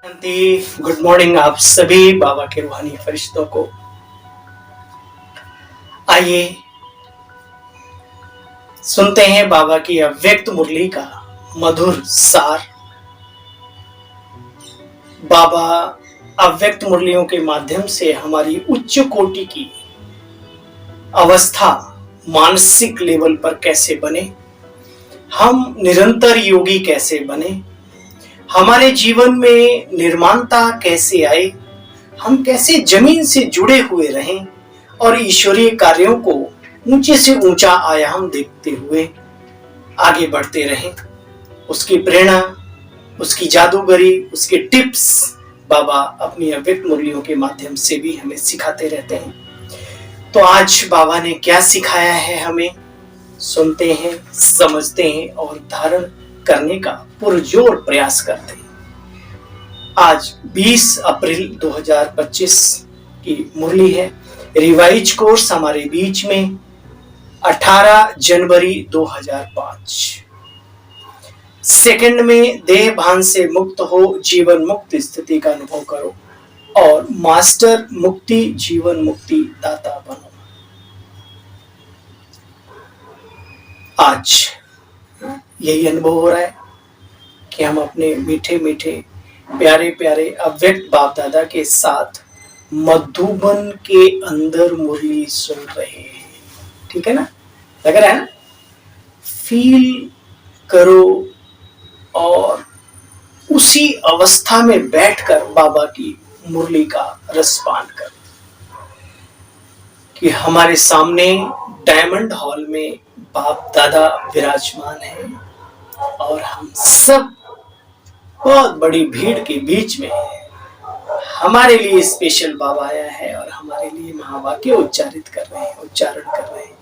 शांति। Good morning आप सभी बाबा के रूहानी फरिश्तों को। आइए सुनते हैं बाबा की अव्यक्त मुरली का मधुर सार। बाबा अव्यक्त मुरलियों के माध्यम से हमारी उच्च कोटि की अवस्था मानसिक लेवल पर कैसे बने, हम निरंतर योगी कैसे बने, हमारे जीवन में निर्माणता कैसे आए, हम कैसे जमीन से जुड़े हुए रहें और ईश्वरीय कार्यों को ऊंचे से ऊंचा आयाम देखते हुए आगे बढ़ते रहें। उसकी प्रेरणा, उसकी जादूगरी, उसके टिप्स बाबा अपनी अव्यक्त मुरलियों के माध्यम से भी हमें सिखाते रहते हैं। तो आज बाबा ने क्या सिखाया है हमें, सुनते हैं, समझते हैं और धारण करने का पुरजोर प्रयास करते हैं। आज 20 अप्रैल 2025 की मुरली है। रिवाइज कोर्स हमारे बीच में 18 जनवरी 2005। सेकंड में देह भान से मुक्त हो जीवन मुक्त स्थिति का अनुभव करो और मास्टर मुक्ति जीवन मुक्ति दाता बनो। आज यही अनुभव हो रहा है कि हम अपने मीठे मीठे प्यारे प्यारे अव्यक्त बाप दादा के साथ मधुबन के अंदर मुरली सुन रहे हैं। ठीक है ना, लग रहा है ना? फील करो और उसी अवस्था में बैठकर बाबा की मुरली का रसपान करो कि हमारे सामने डायमंड हॉल में बाप दादा विराजमान है और हम सब बहुत बड़ी भीड़ के बीच में है। हमारे लिए स्पेशल बाबा आया है और हमारे लिए महावाक्य उच्चारण कर रहे हैं।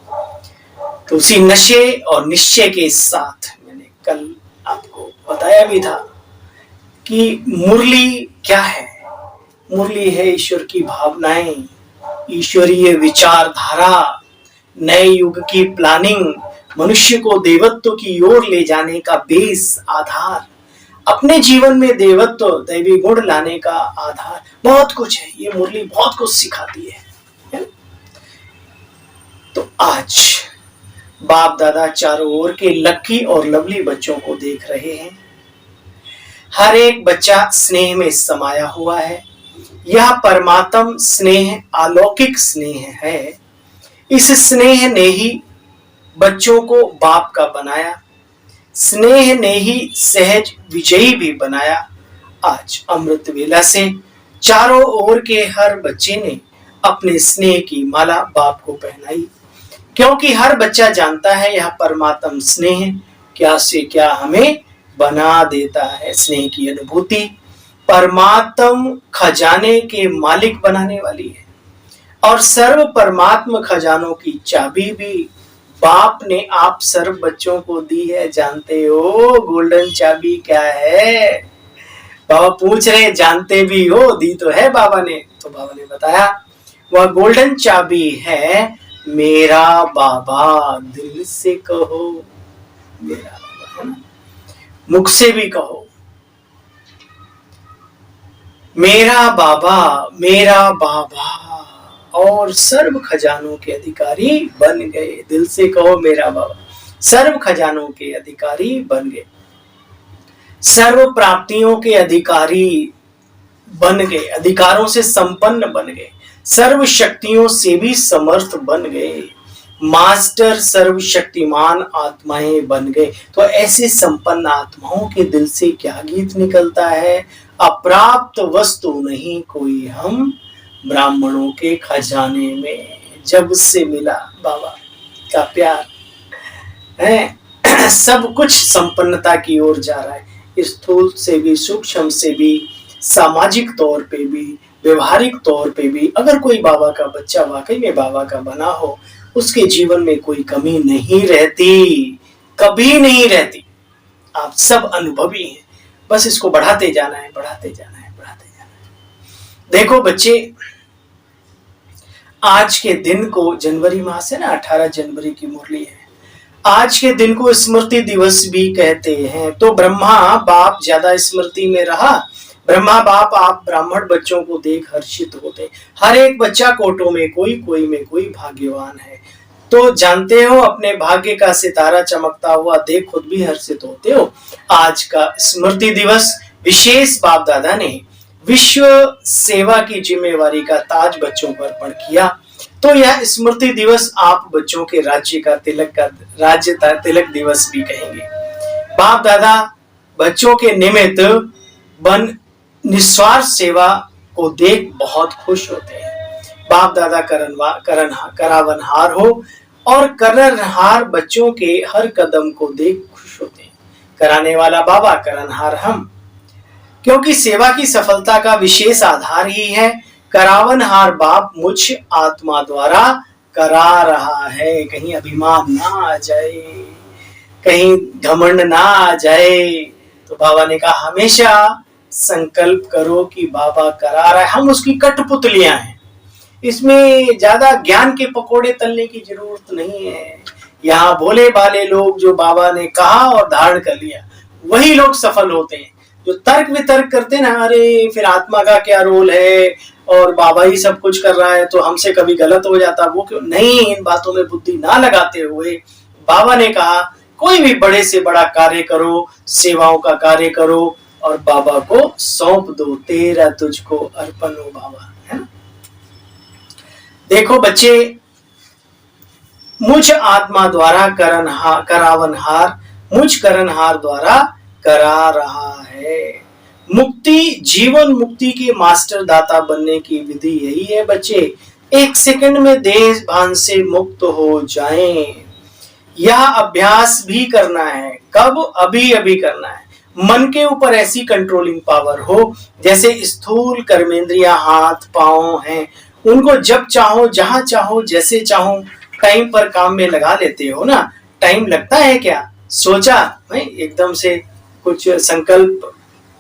तो उसी नशे और निश्चय के साथ मैंने कल आपको बताया भी था कि मुरली क्या है। मुरली है ईश्वर की भावनाएं, ईश्वरीय विचारधारा, नए युग की प्लानिंग, मनुष्य को देवत्व की ओर ले जाने का बेस, आधार, अपने जीवन में देवत्व दैवी गुण लाने का आधार, बहुत कुछ है। ये मुरली बहुत कुछ सिखाती है। तो आज बाप दादा चारों ओर के लकी और लवली बच्चों को देख रहे हैं। हर एक बच्चा स्नेह में समाया हुआ है। यह परमात्म स्नेह अलौकिक स्नेह है। इस स्नेह ने ही बच्चों को बाप का बनाया, स्नेह ने ही सहज विजयी भी बनाया। आज अमृत वेला से चारों ओर के हर बच्चे ने अपने स्नेह की माला बाप को पहनाई, क्योंकि हर बच्चा जानता है यह परमात्म स्नेह क्या से क्या हमें बना देता है। स्नेह की अनुभूति परमात्म खजाने के मालिक बनाने वाली है और सर्व परमात्म खजानों की चाबी भी बाप ने आप सर्व बच्चों को दी है। जानते हो गोल्डन चाबी क्या है? बाबा पूछ रहे, जानते भी हो? दी तो है बाबा ने। तो बाबा ने बताया वह गोल्डन चाबी है मेरा बाबा। दिल से कहो मेरा बाबा, है ना? मुख से भी कहो मेरा बाबा, मेरा बाबा, और सर्व खजानों के अधिकारी बन गए। दिल से कहो मेरा बाबा, सर्व खजानों के अधिकारी बन गए, सर्व प्राप्तियों के अधिकारी बन गए, अधिकारों से संपन्न बन गए, सर्व शक्तियों से भी समर्थ बन गए, मास्टर सर्वशक्तिमान आत्माएं बन गए। तो ऐसे संपन्न आत्माओं के दिल से क्या गीत निकलता है? अप्राप्त वस्तु नहीं कोई हम ब्राह्मणों के खजाने में। जब से मिला बाबा का प्यार है, सब कुछ संपन्नता की ओर जा रहा है। स्थूल से भी, सूक्ष्म से भी, सामाजिक तौर पे भी, व्यवहारिक तौर पे भी। अगर कोई बाबा का बच्चा वाकई में बाबा का बना हो, उसके जीवन में कोई कमी नहीं रहती, कभी नहीं रहती। आप सब अनुभवी हैं, बस इसको बढ़ाते जाना है, बढ़ाते जाना है, बढ़ाते जाना है। देखो बच्चे, आज के दिन को, जनवरी माह से ना 18 जनवरी की मुरली है, आज के दिन को स्मृति दिवस भी कहते हैं। तो ब्रह्मा बाप ज्यादा स्मृति में रहा ब्रह्मा बाप आप ब्राह्मण बच्चों को देख हर्षित होते, हर एक बच्चा कोटों में कोई में कोई भाग्यवान है। तो जानते हो अपने भाग्य का सितारा चमकता हुआ देख खुद भी हर्षित होते हो। आज का स्मृति दिवस विशेष बाप दादा ने विश्व सेवा की जिम्मेवारी का ताज बच्चों पर अर्पण किया। तो यह स्मृति दिवस आप बच्चों के राज्य तिलक दिवस भी कहेंगे। बाप दादा बच्चों के निमित्त बन निस्वार्थ सेवा को देख बहुत खुश होते हैं। बाप दादा करावनहार हो और करनहार बच्चों के हर कदम को देख खुश होते हैं। कराने वाला बाबा, करनहार हम, क्योंकि सेवा की सफलता का विशेष आधार ही है। करावनहार बाप मुझ आत्मा द्वारा करा रहा है। कहीं अभिमान ना आ जाए, कहीं घमंड ना आ जाए। तो बाबा ने कहा हमेशा संकल्प करो कि बाबा करा रहा है, हम उसकी कठपुतलियां हैं। इसमें ज्यादा ज्ञान के पकोड़े तलने की जरूरत नहीं है। यहाँ भोले भाले लोग जो बाबा ने कहा और धारण कर लिया वही लोग सफल होते हैं। जो तर्क वितर्क करते ना, अरे फिर आत्मा का क्या रोल है और बाबा ही सब कुछ कर रहा है तो हमसे कभी गलत हो जाता, वो क्यों नहीं। इन बातों में बुद्धि ना लगाते हुए बाबा ने कहा कोई भी बड़े से बड़ा कार्य करो, सेवाओं का कार्य करो और बाबा को सौंप दो। तेरा तुझको अर्पण हो बाबा, है ना। देखो बच्चे, मुझ आत्मा द्वारा करावनहार मुझ करनहार द्वारा करा रहा है। मुक्ति, जीवन मुक्ति के मास्टर दाता बनने की विधि यही है बच्चे। एक सेकंड में देह भान से मुक्त हो जाएं। यह अभ्यास भी करना है। कब? अभी अभी करना है। मन के ऊपर ऐसी कंट्रोलिंग पावर हो जैसे स्थूल कर्मेंद्रियां हाथ पांव हैं, उनको जब चाहो जहां चाहो जैसे चाहो टाइम पर काम में लगा लेते हो ना। टाइम लगता है क्या? सोचा नहीं, एकदम से कुछ संकल्प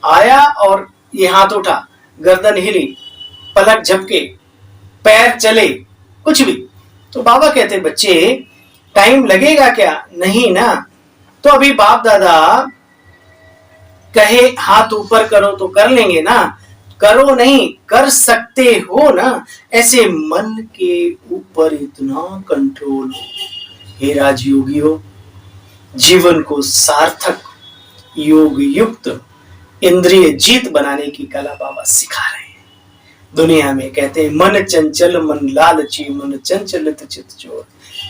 आया और ये हाथ उठा, गर्दन हिली, पलक झपके, पैर चले, कुछ भी। तो बाबा कहते बच्चे टाइम लगेगा क्या? नहीं ना। तो अभी बाप दादा कहे हाथ ऊपर करो तो कर लेंगे ना, करो नहीं, कर सकते हो ना। ऐसे मन के ऊपर इतना कंट्रोल हो। हे राजयोगियों, जीवन को सार्थक योग युक्त इंद्रिय जीत बनाने की कला बाबा सिखा रहे हैं। दुनिया में कहते हैं मन चंचल मन लालची, मन चंचलित चित चोर,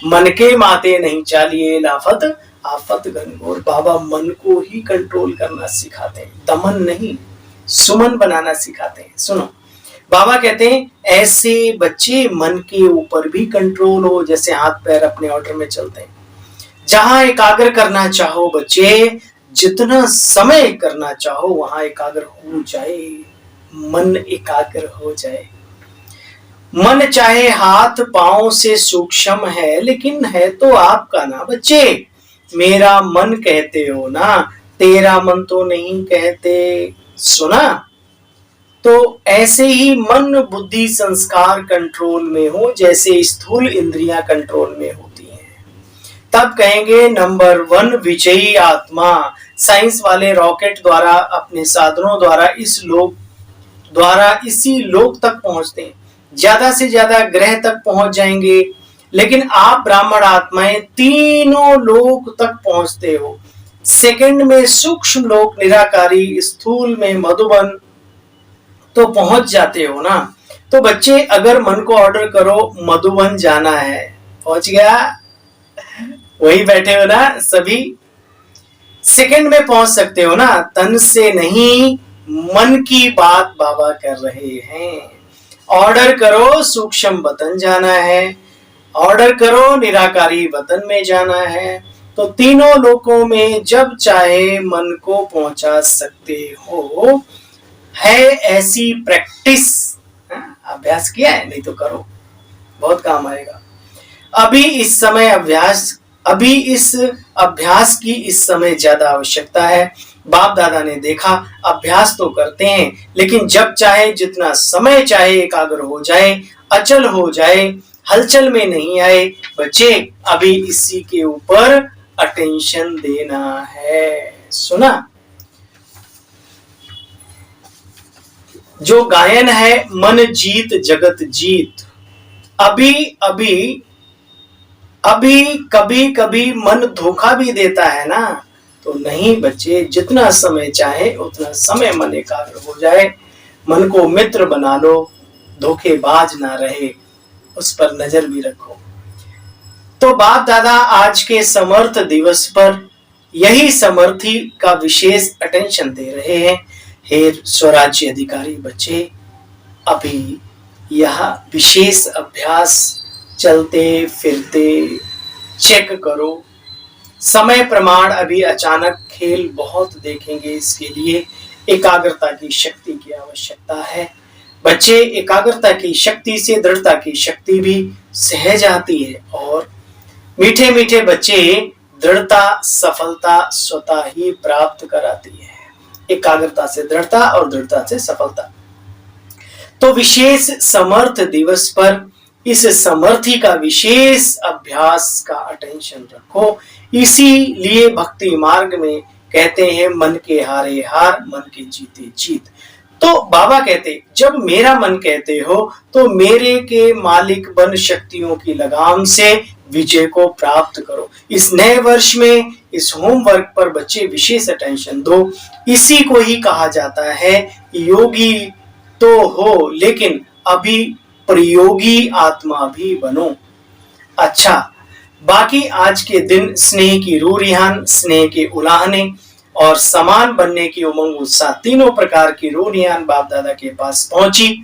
मन के माते नहीं चालिए लाफत आफत घनघोर। बाबा मन को ही कंट्रोल करना सिखाते हैं, दमन नहीं, सुमन बनाना सिखाते हैं। सुनो, बाबा कहते हैं ऐसे बच्चे मन के ऊपर भी कंट्रोल हो, जैसे हाथ पैर अपने ऑर्डर में चलते हैं। जहां एकाग्र करना चाहो बच्चे, जितना समय करना चाहो वहां एकाग्र हो जाए, मन एकाग्र हो जाए। मन चाहे हाथ पांव से सूक्ष्म है लेकिन है तो आपका ना बच्चे। मेरा मन कहते हो ना, तेरा मन तो नहीं कहते। सुना? तो ऐसे ही मन बुद्धि संस्कार कंट्रोल में हो जैसे स्थूल इंद्रियां कंट्रोल में होती हैं। तब कहेंगे नंबर 1 विजयी आत्मा। साइंस वाले रॉकेट द्वारा अपने साधनों द्वारा इसी लोक तक पहुंचते हैं, ज्यादा से ज्यादा ग्रह तक पहुंच जाएंगे। लेकिन आप ब्राह्मण आत्माएं तीनों लोक तक पहुंचते हो। सेकंड में सूक्ष्म लोक निराकारी, स्थूल में मधुबन तो पहुंच जाते हो ना। तो बच्चे अगर मन को ऑर्डर करो मधुबन जाना है, पहुंच गया, वही बैठे हो ना सभी। सेकंड में पहुंच सकते हो ना। तन से नहीं मन की बात बाबा कर रहे हैं। ऑर्डर करो सूक्ष्म वतन जाना है, ऑर्डर करो निराकारी वतन में जाना है। तो तीनों लोकों में जब चाहे मन को पहुंचा सकते हो। है ऐसी प्रैक्टिस, अभ्यास किया है? नहीं तो करो, बहुत काम आएगा। अभी इस अभ्यास की इस समय ज्यादा आवश्यकता है। बाप दादा ने देखा अभ्यास तो करते हैं लेकिन जब चाहे जितना समय चाहे एकाग्र हो जाए, अचल हो जाए, हलचल में नहीं आए। बच्चे अभी इसी के ऊपर अटेंशन देना है। सुना? जो गायन है मन जीत जगत जीत। अभी अभी अभी कभी कभी मन धोखा भी देता है ना, तो नहीं बच्चे, जितना समय चाहे उतना समय मन एकाग्र हो जाए, मन को मित्र बना लो, धोखेबाज ना रहे, उस पर नजर भी रखो। तो बाप दादा आज के समर्थ दिवस पर यही समर्थी का विशेष अटेंशन दे रहे हैं। हे स्वराज्य अधिकारी बच्चे, अभी यह विशेष अभ्यास चलते फिरते चेक करो। समय प्रमाण अभी अचानक खेल बहुत देखेंगे, इसके लिए एकाग्रता की शक्ति की आवश्यकता है। बच्चे, एकाग्रता की शक्ति से दृढ़ता की शक्ति भी सहज आती है, और मीठे मीठे बच्चे दृढ़ता सफलता स्वतः ही प्राप्त कराती है। एकाग्रता से दृढ़ता और दृढ़ता से सफलता। तो विशेष समर्थ दिवस पर इस समर्थी का विशेष अभ्यास का अटेंशन रखो। इसीलिए भक्ति मार्ग में कहते हैं मन के हारे हार, मन के जीते जीत। तो बाबा कहते, जब मेरा मन कहते हो तो मेरे के मालिक बन शक्तियों की लगाम से विजय को प्राप्त करो। इस नए वर्ष में इस होमवर्क पर बच्चे विशेष अटेंशन दो। इसी को ही कहा जाता है योगी तो हो, लेकिन अभी प्रयोगी आत्मा भी बनो। अच्छा, बाकी आज के दिन स्नेह की रूह रिहान, स्नेह के उलाहने और समान बनने की उमंग उत्साह, तीनों प्रकार की रूह रिहान बाप दादा के पास पहुंची।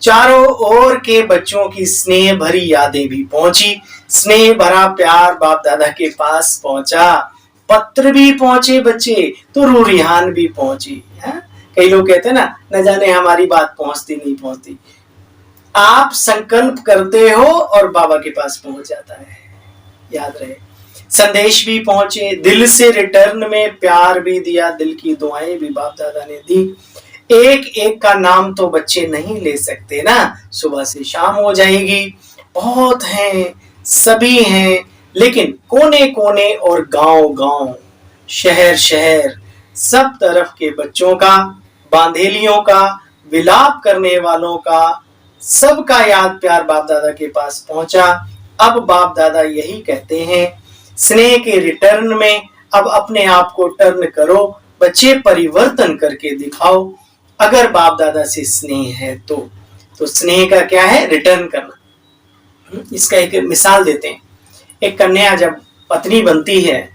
चारों ओर के बच्चों की स्नेह भरी यादें भी पहुंची। स्नेह भरा प्यार बाप दादा के पास पहुंचा। पत्र भी पहुंचे बच्चे, तो रूह रिहान भी पहुंची। कई लोग कहते हैं ना, न जाने हमारी बात पहुंचती नहीं पहुंचती। आप संकल्प करते हो और बाबा के पास पहुंच जाता है, याद रहे। संदेश भी पहुंचे, दिल से रिटर्न में प्यार भी दिया, दिल की दुआएं भी बाप दादा ने दी। एक एक का नाम तो बच्चे नहीं ले सकते ना, सुबह से शाम हो जाएगी। बहुत हैं, सभी हैं, लेकिन कोने कोने और गांव गांव, शहर शहर, सब तरफ के बच्चों का, बांधेलियों का, विलाप करने वालों का, सबका याद प्यार बाप दादा के पास पहुंचा। अब बाप दादा यही कहते हैं, स्नेह के रिटर्न में अब अपने आप को टर्न करो बच्चे, परिवर्तन करके दिखाओ। अगर बाप दादा से स्नेह है तो स्नेह का क्या है? रिटर्न करना। इसका एक मिसाल देते हैं। एक कन्या जब पत्नी बनती है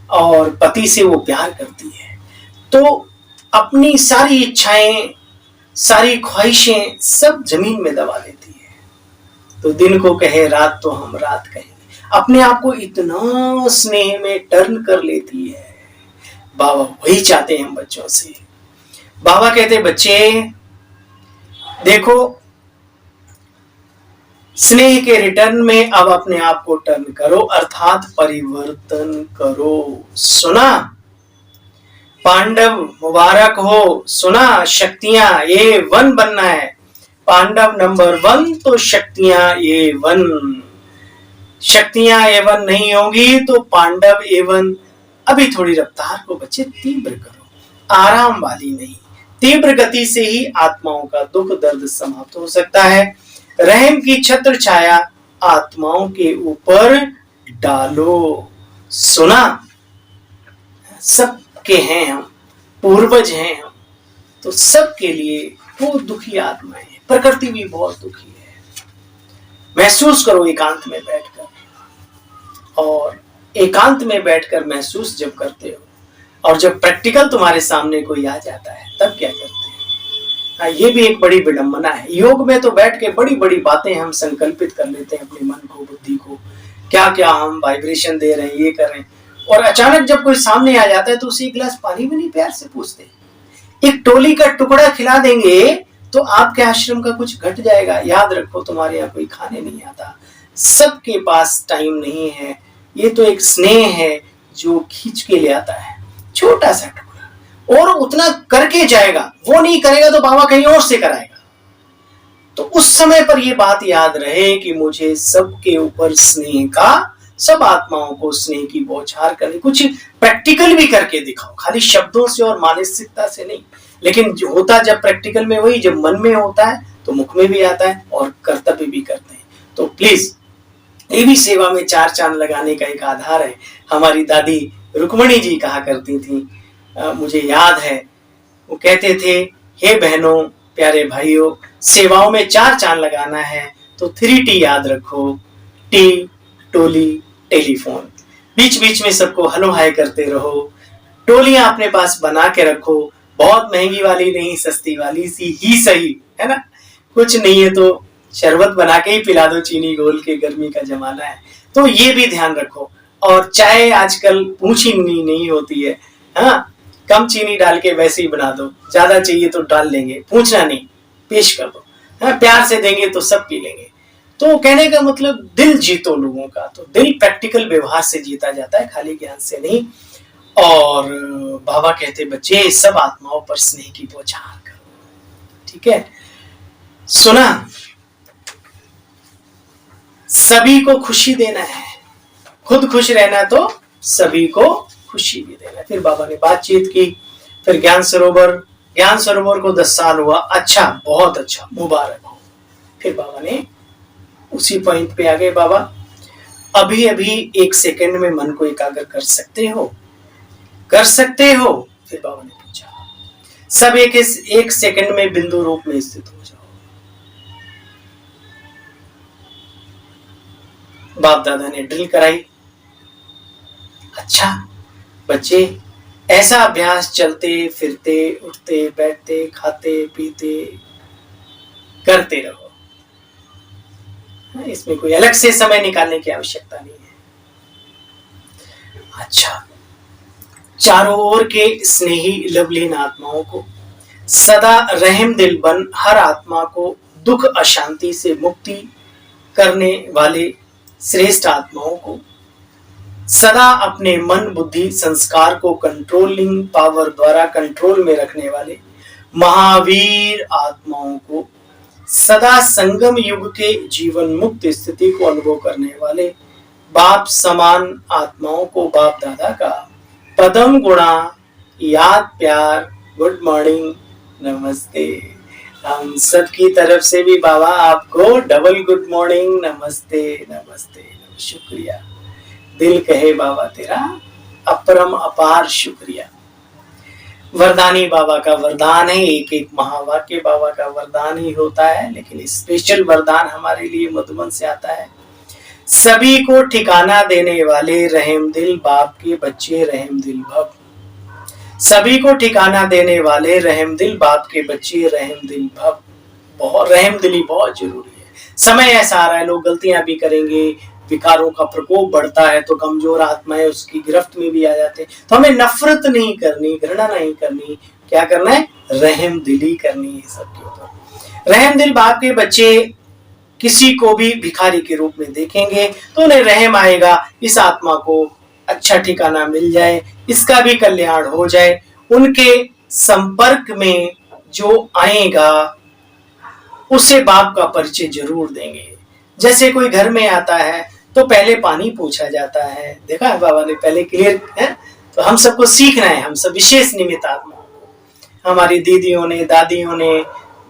और पति से वो प्यार करती है, तो अपनी सारी इच्छाएं, सारी ख्वाहिशें सब जमीन में दबा देती है। तो दिन को कहे रात तो हम रात कहेंगे, अपने आप को इतना स्नेह में टर्न कर लेती है। बाबा वही चाहते हैं हम बच्चों से। बाबा कहते, बच्चे देखो, स्नेह के रिटर्न में अब अपने आप को टर्न करो, अर्थात परिवर्तन करो। सुना? पांडव मुबारक हो। सुना? शक्तियां A1 बनना है। पांडव नंबर 1 तो शक्तियां A1। शक्तियां A1 नहीं होंगी तो पांडव A1। अभी थोड़ी रफ्तार को बच्चे तीव्र करो, आराम वाली नहीं। तीव्र गति से ही आत्माओं का दुख दर्द समाप्त हो सकता है। रहम की छत्र छाया आत्माओं के ऊपर डालो। सुना? सबके हैं हम, पूर्वज हैं हम, तो सबके लिए बहुत दुखी आत्माएं हैं। प्रकृति भी बहुत दुखी है। महसूस करो एकांत में बैठकर, और एकांत में बैठकर महसूस जब करते हो और जब प्रैक्टिकल तुम्हारे सामने कोई आ जाता है तब क्या करते हैं? ये भी एक बड़ी विडंबना है। योग में तो बैठ के बड़ी बड़ी बातें हम संकल्पित कर लेते हैं अपने मन को, बुद्धि को, क्या क्या हम वाइब्रेशन दे रहे हैं, ये कर रहे हैं, और अचानक जब कोई सामने आ जाता है तो उसे एक गिलास पानी भी नहीं प्यार से पूछते। एक टोली का टुकड़ा खिला देंगे तो आपके आश्रम का कुछ घट जाएगा। याद रखो, तुम्हारे यहाँ कोई खाने नहीं आता, सबके पास टाइम नहीं है। ये तो एक स्नेह है जो खींच के ले आता है, छोटा सा टुकड़ा, और उतना करके जाएगा। वो नहीं करेगा तो बाबा कहीं और से कराएगा। तो उस समय पर ये बात याद रहे कि मुझे सबके ऊपर स्नेह का, सब आत्माओं को स्नेह की बौछार करनी। कुछ प्रैक्टिकल भी करके दिखाओ, खाली शब्दों से और मानसिकता से नहीं। लेकिन जो होता जब प्रैक्टिकल में वही, जब मन में होता है तो मुख में भी आता है और कर्तव्य भी करते हैं। तो प्लीज ये भी सेवा में चार चांद लगाने का एक आधार है। हमारी दादी रुक्मणी जी कहा करती थी, मुझे याद है, वो कहते थे, हे बहनों प्यारे भाइयों, सेवाओं में चार चांद लगाना है तो 3T याद रखो, टी, टोली, टेलीफोन। बीच बीच में सबको हेलो हाय करते रहो, टोलियां अपने पास बना के रखो, बहुत महंगी वाली नहीं, सस्ती वाली सी ही सही, है ना। कुछ नहीं है तो शरबत बना के ही पिला दो, चीनी घोल के, गर्मी का जमाना है। तो ये भी ध्यान रखो। और चाय आजकल पूछी नहीं होती है, हाँ, कम चीनी डाल के वैसे ही बना दो, ज्यादा चाहिए तो डाल लेंगे, पूछना नहीं, पेश कर दो, हाँ, प्यार से देंगे तो सब पी लेंगे। तो कहने का मतलब दिल जीतो लोगों का। तो दिल प्रैक्टिकल व्यवहार से जीता जाता है, खाली ज्ञान से नहीं। और बाबा कहते, बच्चे सब आत्माओं पर स्नेह की बौछार करो, ठीक है। सुना, सभी को खुशी देना है, खुद खुश रहना तो सभी को खुशी भी देना। फिर बाबा ने बातचीत की, फिर ज्ञान सरोवर को 10 साल हुआ, अच्छा, बहुत अच्छा, मुबारक हो। फिर बाबा ने उसी पॉइंट पे आ गए। बाबा अभी अभी 1 सेकंड में मन को एकाग्र कर सकते हो? फिर बाबा ने पूछा, सब एक सेकंड में बिंदु रूप में स्थित हो जाओ। बाप दादा ने ड्रिल कराई। अच्छा बच्चे, ऐसा अभ्यास चलते फिरते, उठते बैठते, खाते पीते करते रहो, इसमें कोई अलग से समय निकालने की आवश्यकता नहीं है। अच्छा, चारों ओर के स्नेही लवलीन आत्माओं को सदा रहम दिल बन हर आत्मा को दुख अशांति से मुक्ति करने वाले श्रेष्ठ आत्माओं को सदा अपने मन बुद्धि संस्कार को कंट्रोलिंग पावर द्वारा कंट्रोल में रखने वाले महावीर आत्माओं को सदा संगम युग के जीवन मुक्त स्थिति को अनुभव करने वाले बाप समान आत्माओं को बाप दादा का पदम गुणा याद प्यार गुड मॉर्निंग नमस्ते। हम सब की तरफ से भी बाबा आपको डबल गुड मॉर्निंग नमस्ते नमस्ते, शुक्रिया। दिल कहे बाबा तेरा अपरम अपार शुक्रिया। वरदानी बाबा का वरदान है, एक एक महावाक्य बाबा का वरदान ही होता है, लेकिन स्पेशल वरदान हमारे लिए मधुबन से आता है। सभी को ठिकाना देने वाले रहम दिल बाप के बच्चे रहम दिल भव। सभी को ठिकाना देने वाले रहम दिल बाप के बच्चे रहम दिल भव। बहुत रहम दिली बहुत जरूरी है। समय ऐसा आ रहा है, लोग गलतियां भी करेंगे, विकारों का प्रकोप बढ़ता है तो कमजोर आत्माएं उसकी गिरफ्त में भी आ जाते हैं। तो हमें नफरत नहीं करनी, घृणा नहीं करनी, क्या करना है? रहम दिली करनी है सबके ऊपर। रहम दिल बाप के बच्चे किसी को भी भिखारी के रूप में देखेंगे तो उन्हें रहम आएगा, इस आत्मा को अच्छा ठिकाना मिल जाए, इसका भी कल्याण हो जाए। उनके संपर्क में जो आएगा उसे बाप का परिचय जरूर देंगे। जैसे कोई घर में आता है तो पहले पानी पूछा जाता है, देखा है बाबा ने पहले क्लियर है। तो हम सबको सीखना है, हम सब विशेष निमित्त आत्माओं को, हमारी दीदियों ने, दादियों ने,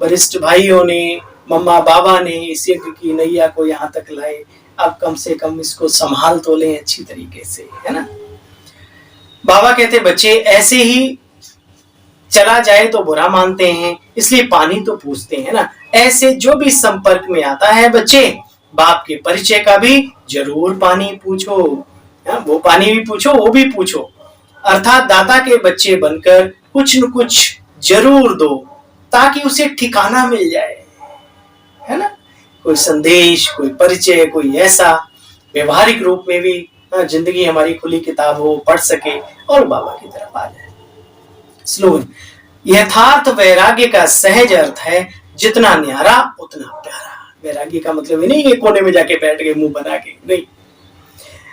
वरिष्ठ भाइयों ने, मम्मा बाबा ने इस यज्ञ की नैया को यहाँ तक लाए। अब कम से कम इसको संभाल तो लें अच्छी तरीके से, है ना। बाबा कहते बच्चे ऐसे ही चला जाए तो बुरा मानते हैं, इसलिए पानी तो पूछते हैं ना। ऐसे जो भी संपर्क में आता है बच्चे, बाप के परिचय का भी जरूर पानी पूछो, वो पानी भी पूछो, वो भी पूछो। अर्थात दाता के बच्चे बनकर कुछ न कुछ जरूर दो ताकि उसे ठिकाना मिल जाए, है ना। कोई संदेश, कोई परिचय, कोई ऐसा व्यवहारिक रूप में भी जिंदगी हमारी खुली किताब हो, पढ़ सके और बाबा की तरफ आ जाए। स्लोगन, यथार्थ वैराग्य का सहज अर्थ है जितना न्यारा उतना प्यारा। वैराग्य का मतलब नहीं है कोने में जाके बैठ के मुंह बना के, नहीं।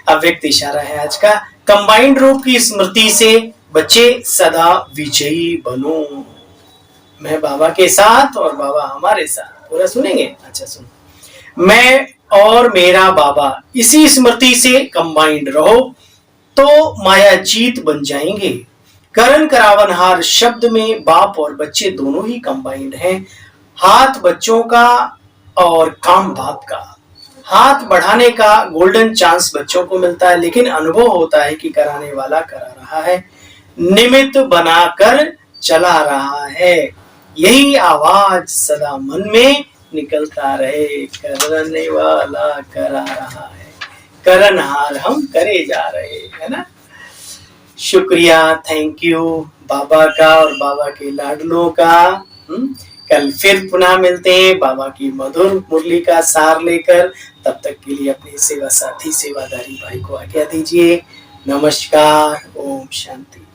अव्यक्त इशारा है आज का। कंबाइंड रूप की स्मृति से बच्चे सदा विजयी बनो। मैं बाबा के साथ और बाबा हमारे साथ, पूरा सुनेंगे? अच्छा सुनो। मैं और मेरा बाबा इसी स्मृति से कंबाइंड रहो तो माया जीत बन जाएंगे। करण करावनहार शब्द में बाप और बच्चे दोनों ही कंबाइंड हैं। हाथ बच्चों का और काम बाप का। हाथ बढ़ाने का गोल्डन चांस बच्चों को मिलता है, लेकिन अनुभव होता है कि कराने वाला करा रहा है, निमित्त बनाकर चला रहा है। यही आवाज सदा मन में निकलता रहे, करने वाला करा रहा है, करनहार हम करे जा रहे, है ना। शुक्रिया, थैंक यू बाबा का और बाबा के लाडलों का। कल फिर पुनः मिलते हैं बाबा की मधुर मुरली का सार लेकर। तब तक के लिए अपने सेवा साथी सेवादारी भाई को आज्ञा दीजिए। नमस्कार, ओम शांति।